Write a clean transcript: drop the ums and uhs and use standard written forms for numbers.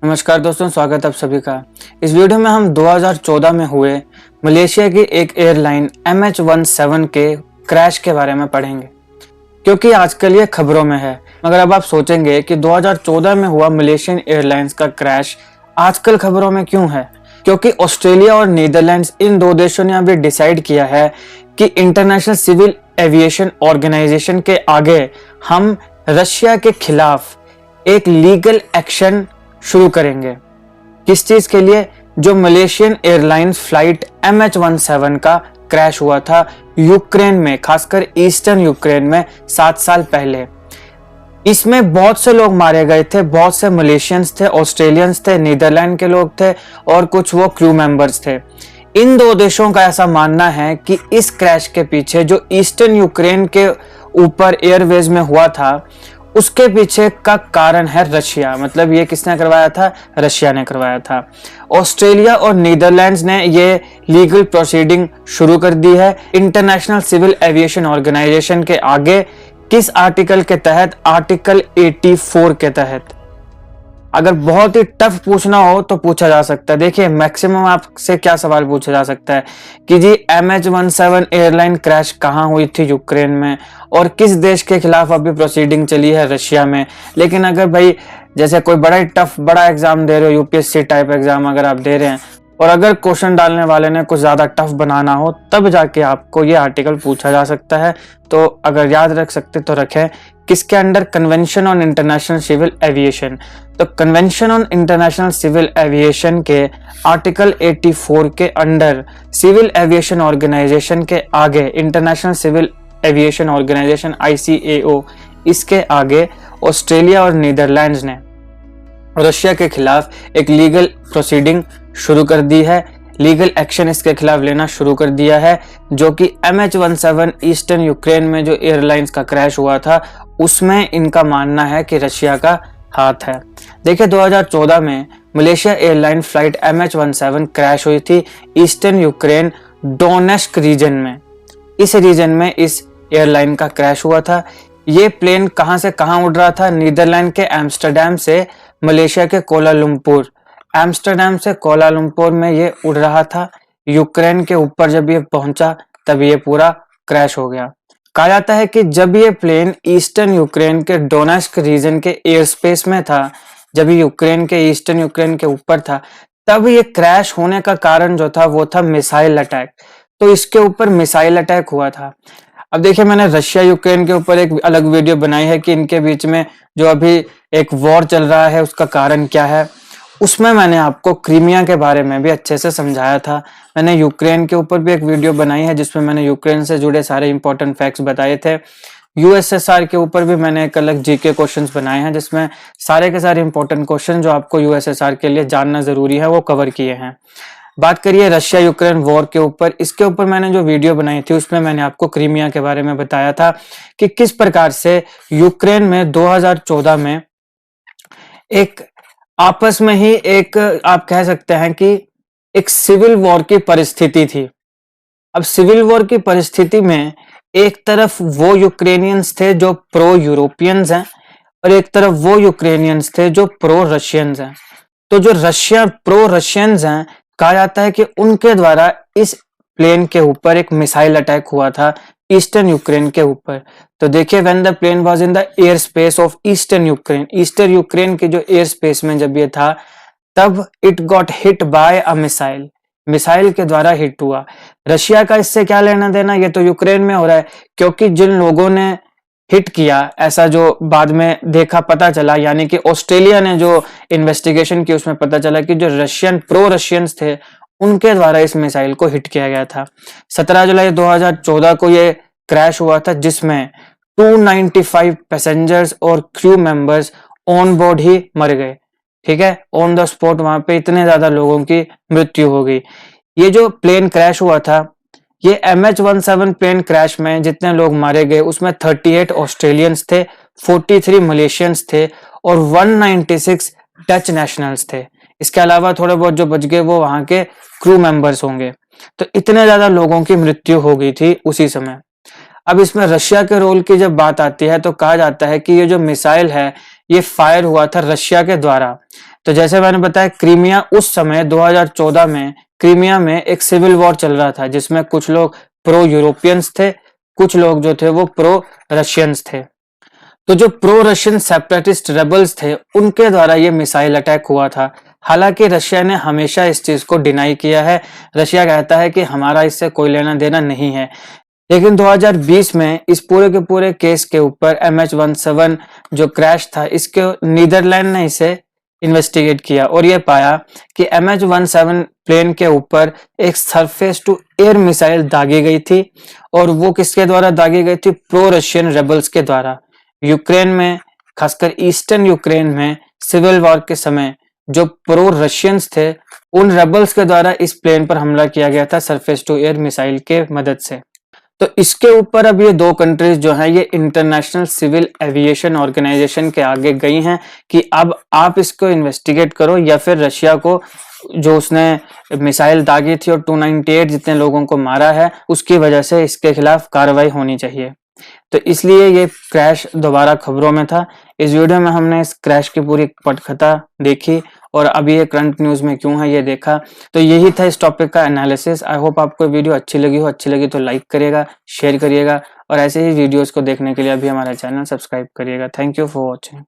नमस्कार दोस्तों, स्वागत है आप सभी का। इस वीडियो में हम 2014 में हुए मलेशिया की एक एयरलाइन MH17 के क्रैश के बारे में पढ़ेंगे, क्योंकि आजकल ये खबरों में है। मगर अब आप सोचेंगे कि 2014 में हुआ मलेशियन एयरलाइंस का क्रैश आजकल खबरों में क्यों है? क्योंकि ऑस्ट्रेलिया और नीदरलैंड्स इन दो देशों ने अभी डिसाइड किया है कि इंटरनेशनल सिविल एविएशन ऑर्गेनाइजेशन के आगे हम रशिया के खिलाफ एक लीगल एक्शन शुरू करेंगे। किस चीज के लिए? जो मलेशियन एयरलाइंस फ्लाइट MH17 का क्रैश हुआ था यूक्रेन में, खासकर ईस्टर्न यूक्रेन में 7 साल पहले। इसमें बहुत से लोग मारे गए थे, बहुत से मलेशियंस थे, ऑस्ट्रेलियंस थे, नीदरलैंड के लोग थे और कुछ वो क्रू मेंबर्स थे। इन दो देशों का ऐसा मानना है कि इस क्रैश के पीछे जो ईस्टर्न यूक्रेन के ऊपर एयरवेज में हुआ था उसके पीछे का कारण है रशिया। मतलब ये किसने करवाया था? रशिया ने करवाया था। ऑस्ट्रेलिया और नीदरलैंड्स ने ये लीगल प्रोसीडिंग शुरू कर दी है इंटरनेशनल सिविल एविएशन ऑर्गेनाइजेशन के आगे। किस आर्टिकल के तहत? आर्टिकल 84 के तहत। अगर बहुत ही टफ पूछना हो तो पूछा जा सकता है। देखिए, मैक्सिमम आपसे क्या सवाल पूछा जा सकता है कि जी MH17 एयरलाइन क्रैश कहाँ हुई थी यूक्रेन में और किस देश के खिलाफ अभी प्रोसीडिंग चली है? रशिया में। लेकिन अगर भाई जैसे कोई बड़ा ही टफ बड़ा एग्जाम दे रहे हो, UPSC टाइप एग्जाम अगर आप दे रहे हैं और अगर क्वेश्चन डालने वाले ने कुछ ज्यादा टफ बनाना हो तब जाके आपको ये आर्टिकल पूछा जा सकता है। तो अगर याद रख सकते तो रखें। किसके under? Convention on international civil aviation. तो convention on international civil aviation के आर्टिकल 84 के अंडर सिविल एविएशन ऑर्गेनाइजेशन के आगे, international civil aviation organisation ICAO, इसके आगे ऑस्ट्रेलिया और नीदरलैंड्स ने रशिया के खिलाफ एक लीगल प्रोसीडिंग शुरू कर दी है, लीगल एक्शन इसके खिलाफ लेना शुरू कर दिया है, जो कि MH17 ईस्टर्न यूक्रेन में जो एयरलाइंस का क्रैश हुआ था उसमें इनका मानना है कि रशिया का हाथ है। देखिए, 2014 में Malaysia airline flight MH17 crash हुई थी ईस्टर्न यूक्रेन डोनेस्क रीजन में। इस रीजन में इस एयरलाइन का क्रैश हुआ था। ये प्लेन कहां से कहां उड़ रहा था? नीदरलैंड के एम्स्टरडैम से मलेशिया के कोलालंपुर। एम्स्टरडैम से कोलालंपुर में ये उड़ रहा था। यूक्रेन के ऊपर जब ये पहुंचा तब ये पूरा क्रैश हो गया। कहा जाता है कि जब ये प्लेन ईस्टर्न यूक्रेन के डोनेस्क रीजन के एयर स्पेस में था, जब यूक्रेन के ईस्टर्न यूक्रेन के ऊपर था, तब ये क्रैश होने का कारण जो था वो था मिसाइल अटैक। तो इसके ऊपर मिसाइल अटैक हुआ था। अब देखिए, मैंने रशिया यूक्रेन के ऊपर एक अलग वीडियो बनाई है कि इनके बीच में जो अभी एक वॉर चल रहा है उसका कारण क्या है। उसमें मैंने आपको क्रीमिया के बारे में भी अच्छे से समझाया था। मैंने यूक्रेन के ऊपर भी एक वीडियो बनाई है जिसमें मैंने यूक्रेन से जुड़े सारे इंपॉर्टेंट फैक्ट्स बताए थे। USSR के ऊपर भी मैंने एक अलग GK क्वेश्चंस बनाए हैं जिसमें सारे के सारे इंपॉर्टेंट क्वेश्चन जो आपको USSR के लिए जानना जरूरी है वो कवर किए हैं। बात करिए रशिया यूक्रेन वॉर के ऊपर, इसके ऊपर मैंने जो वीडियो बनाई थी उसमें मैंने आपको क्रीमिया के बारे में बताया था कि किस प्रकार से यूक्रेन में 2014 में एक आपस में ही एक आप कह सकते हैं कि एक सिविल वॉर की परिस्थिति थी। अब सिविल वॉर की परिस्थिति में एक तरफ वो यूक्रेनियंस थे जो प्रो यूरोपियंस हैं और एक तरफ वो यूक्रेनियंस थे जो प्रो रशियंस हैं। तो जो रशिया प्रो रशियंस हैं, कहा जाता है कि उनके द्वारा इस प्लेन के ऊपर एक मिसाइल अटैक हुआ था ईस्टर्न यूक्रेन के ऊपर। तो देखिए, when the plane was in the air space of eastern Ukraine, eastern Ukraine के जो एयर स्पेस में जब ये था तब it got hit by a missile, missile के द्वारा हिट हुआ। रशिया का इससे क्या लेना देना? ये तो यूक्रेन में हो रहा है, क्योंकि जिन लोगों ने हिट किया, ऐसा जो बाद में देखा पता चला, यानी कि ऑस्ट्रेलिया ने जो इन्वेस्टिगेशन की उसमें पता चला कि जो रशियन प्रो रशियंस थे उनके द्वारा इस मिसाइल को हिट किया गया था। 17 जुलाई 2014 को ये क्रैश हुआ था जिसमें 295 पैसेंजर्स और क्रू मेंबर्स ऑन बोर्ड ही मर गए। ठीक है, ऑन द स्पॉट वहां पे इतने ज्यादा लोगों की मृत्यु हो गई। ये जो प्लेन क्रैश हुआ था, ये MH17 प्लेन क्रैश में जितने लोग मारे गए उसमें 38 ऑस्ट्रेलियंस थे, 43 मलेशियंस थे और 196 डच नेशनल्स थे। इसके अलावा थोड़े बहुत जो बच गए वो वहां के क्रू मेंबर्स होंगे। तो इतने ज्यादा लोगों की मृत्यु हो गई थी उसी समय। अब इसमें रशिया के रोल की जब बात आती है तो कहा जाता है कि ये जो मिसाइल है ये फायर हुआ था रशिया के द्वारा। तो जैसे मैंने बताया, क्रीमिया उस समय 2014 में क्रीमिया में एक सिविल वॉर चल रहा था, जिसमें कुछ लोग प्रो यूरोपियंस थे, कुछ लोग जो थे वो प्रो रशियंस थे। तो जो प्रो रशियन सेपरेटिस्ट रेबल्स थे, उनके द्वारा ये मिसाइल अटैक हुआ था। हालांकि रशिया ने हमेशा इस चीज को डिनाई किया है। रशिया कहता है कि हमारा इससे कोई लेना देना नहीं है। लेकिन 2020 में इस पूरे के पूरे केस के ऊपर MH17 जो क्रैश था, इसके नीदरलैंड ने इसे इन्वेस्टिगेट किया और ये पाया कि MH17 प्लेन के ऊपर एक सरफेस टू एयर मिसाइल दागी गई थी, और वो किसके द्वारा दागी गई थी? प्रो रशियन रेबल्स के द्वारा। यूक्रेन में, खासकर ईस्टर्न यूक्रेन में सिविल वॉर के समय जो प्रो रशियंस थे, उन रेबल्स के द्वारा इस प्लेन पर हमला किया गया था सरफेस टू एयर मिसाइल के मदद से। तो इसके ऊपर अब ये दो कंट्रीज जो हैं, ये इंटरनेशनल सिविल एविएशन ऑर्गेनाइजेशन के आगे गई हैं कि अब आप इसको इन्वेस्टिगेट करो, या फिर रशिया को जो उसने मिसाइल दागी थी और 298 जितने लोगों को मारा है, उसकी वजह से इसके खिलाफ कार्रवाई होनी चाहिए। तो इसलिए ये क्रैश दोबारा खबरों में था। इस वीडियो में हमने इस क्रैश की पूरी पटकथा देखी और अभी ये करंट न्यूज में क्यों है ये देखा। तो यही था इस टॉपिक का एनालिसिस। आई होप आपको वीडियो अच्छी लगी हो। अच्छी लगी तो लाइक करिएगा, शेयर करिएगा, और ऐसे ही वीडियोस को देखने के लिए अभी हमारा चैनल सब्सक्राइब करिएगा। Thank you for watching.